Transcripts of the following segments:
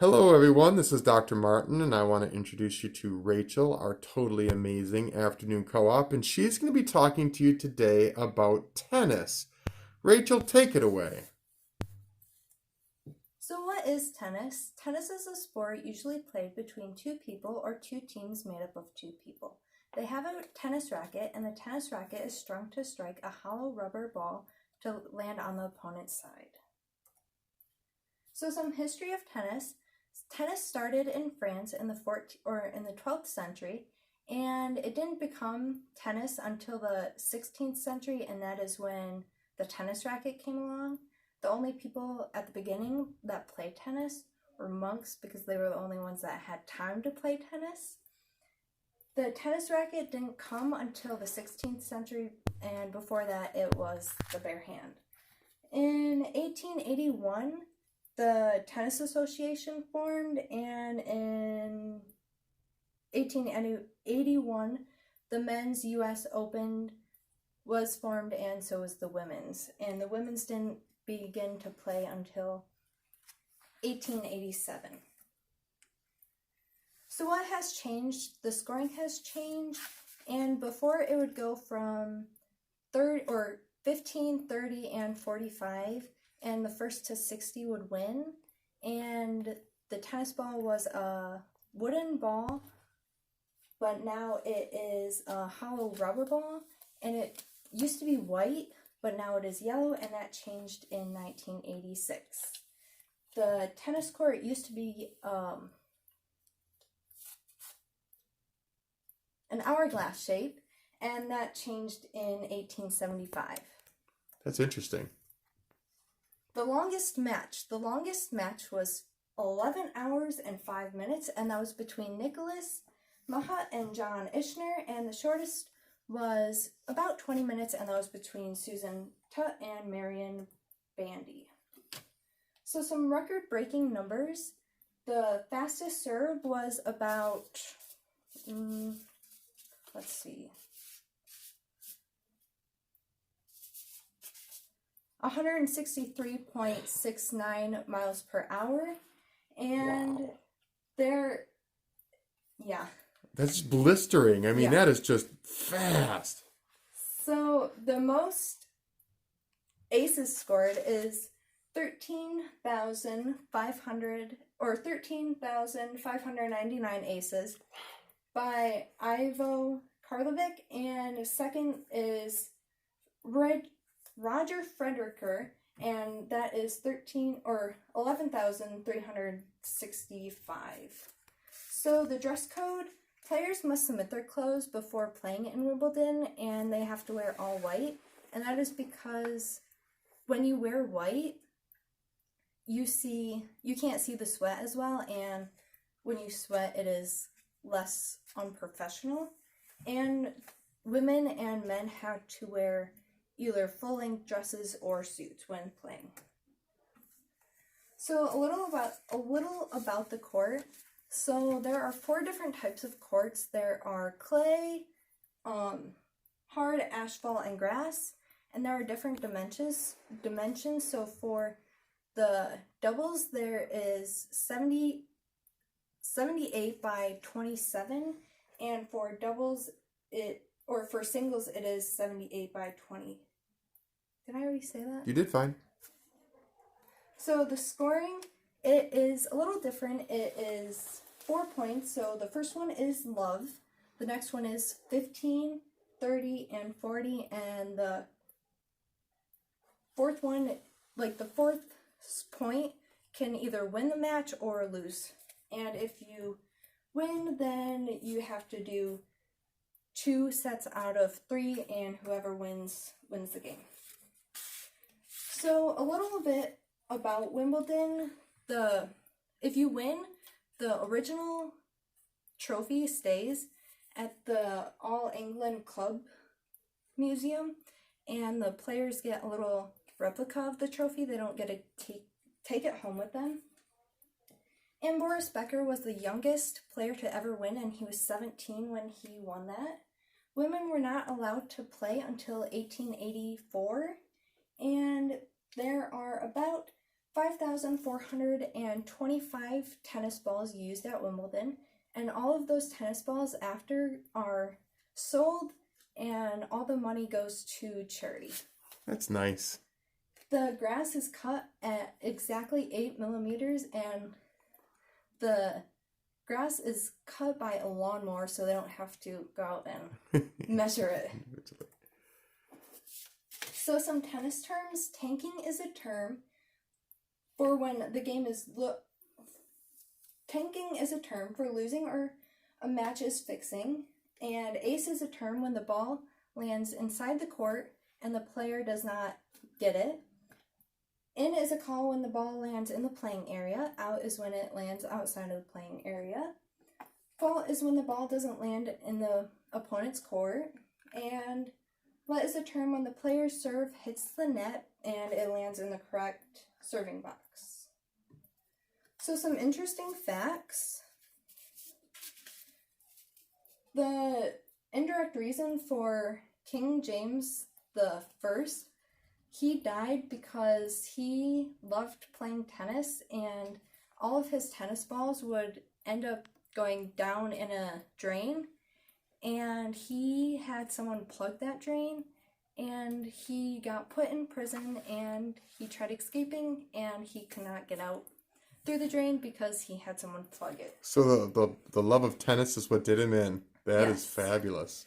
Hello, everyone. This is Dr. Martin, and I want to introduce you to Rachel, our totally amazing afternoon co op, and she's going to be talking to you today about tennis. Rachel, take it away. So what is tennis? Tennis is a sport usually played between two people or two teams made up of two people. They have a tennis racket, and the tennis racket is strung to strike a hollow rubber ball to land on the opponent's side. So some history of tennis. Tennis started in France in the 12th century, and it didn't become tennis until the 16th century, and that is when the tennis racket came along. The only people at the beginning that played tennis were monks because they were the only ones that had time to play tennis. The tennis racket didn't come until the 16th century, and before that it was the bare hand. In 1881, the Tennis Association formed, and in 1881, the Men's US Open was formed, and so was the women's. And the women's didn't begin to play until 1887. So what has changed? The scoring has changed, and before it would go from 15, 30, and 45, and the first to 60 would win. And the tennis ball was a wooden ball, but now it is a hollow rubber ball, and it used to be white, but now it is yellow, and that changed in 1986. The tennis court used to be an hourglass shape, and that changed in 1875. That's interesting. The longest match was 11 hours and 5 minutes, and that was between Nicholas Mahut and John Isner, and the shortest was about 20 minutes, and that was between Susan Tutt and Marion Bandy. So some record-breaking numbers. The fastest serve was about, 163.69 miles per hour, and Wow. yeah. That's blistering. I mean, Yeah. that is just fast. So the most aces scored is 13,599 aces by Ivo Karlovic, and second is Roger Fredericker, and that is 11,365. So the dress code, players must submit their clothes before playing in Wimbledon, and they have to wear all white, and that is because when you wear white, you can't see the sweat as well, and when you sweat, it is less unprofessional. And women and men have to wear either full-length dresses or suits when playing. So a little about the court. So there are 4 different types of courts. There are clay, hard, asphalt, and grass, and there are different dimensions. So for the doubles, there is 78 by 27, and for for singles, it is 78 by 20. Did I already say that? You did fine. So the scoring, it is a little different. It is 4 points. So the first one is love. The next one is 15, 30, and 40. And the fourth one, the fourth point can either win the match or lose. And if you win, then you have to do 2 sets out of 3, and whoever wins the game. So a little bit about Wimbledon. If you win, the original trophy stays at the All England Club Museum, and the players get a little replica of the trophy. They don't get to take it home with them. And Boris Becker was the youngest player to ever win, and he was 17 when he won that. Women were not allowed to play until 1884, and there are about 5,425 tennis balls used at Wimbledon, and all of those tennis balls after are sold, and all the money goes to charity. That's nice. The grass is cut at exactly 8 millimeters, and the grass is cut by a lawnmower, so they don't have to go out and measure it. So some tennis terms. Tanking is a term for when the game is tanking is a term for losing or a match is fixing, and ace is a term when the ball lands inside the court and the player does not get it. In is a call when the ball lands in the playing area. Out is when it lands outside of the playing area. Fault is when the ball doesn't land in the opponent's court. And let is a term when the player's serve hits the net and it lands in the correct serving box. So some interesting facts. The indirect reason for King James the First, he died because he loved playing tennis, and all of his tennis balls would end up going down in a drain, and he had someone plug that drain, and he got put in prison, and he tried escaping, and he could not get out through the drain because he had someone plug it. So the love of tennis is what did him in. That is Yes. fabulous.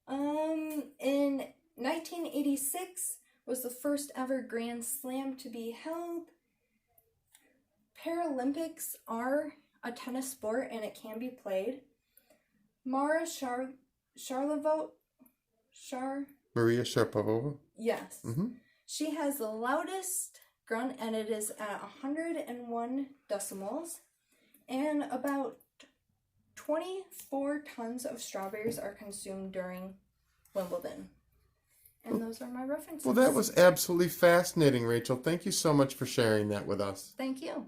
In 1986 was the first ever Grand Slam to be held. Paralympics are a tennis sport and it can be played. Maria Sharapova, Maria Sharapova. yes. Mm-hmm. She has the loudest grunt, and it is at 101 decibels, and about 24 tons of strawberries are consumed during Wimbledon. And those are my references. Well, that was absolutely fascinating, Rachel. Thank you so much for sharing that with us. Thank you.